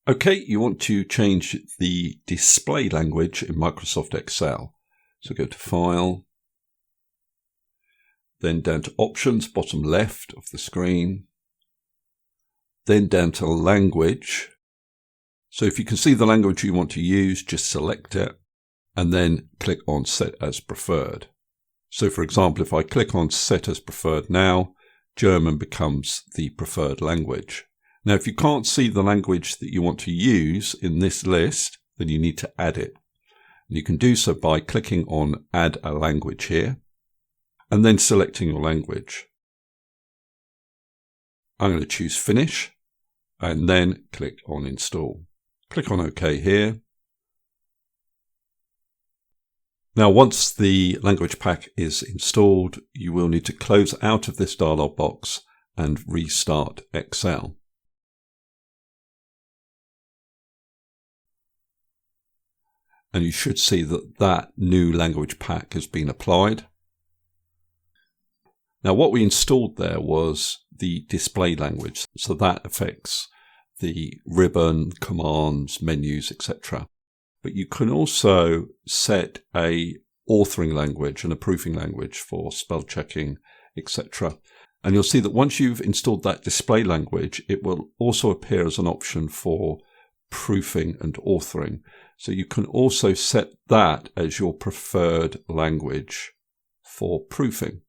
Okay, you want to change the display language in Microsoft Excel. So go to File, then down to Options, bottom left of the screen, then down to Language. So if you can see the language you want to use, just select it and then click on Set as Preferred. So for example, if I click on Set as Preferred now, German becomes the preferred language. Now, if you can't see the language that you want to use in this list, then you need to add it. And you can do so by clicking on Add a Language here, and then selecting your language. I'm going to choose Finish, and then click on Install. Click on OK here. Now, once the language pack is installed, you will need to close out of this dialog box and restart Excel. And you should see that that new language pack has been applied. Now, what we installed there was the display language, so that affects the ribbon, commands, menus, etc. But you can also set a authoring language and a proofing language for spell checking, etc. And you'll see that once you've installed that display language, it will also appear as an option for proofing and authoring. So you can also set that as your preferred language for proofing.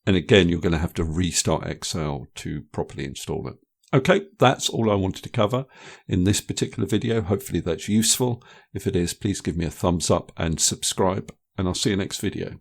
And again, you're going to have to restart Excel to properly install it. Okay, that's all I wanted to cover in this particular video. Hopefully that's useful. If it is, please give me a thumbs up and subscribe, and I'll see you next video.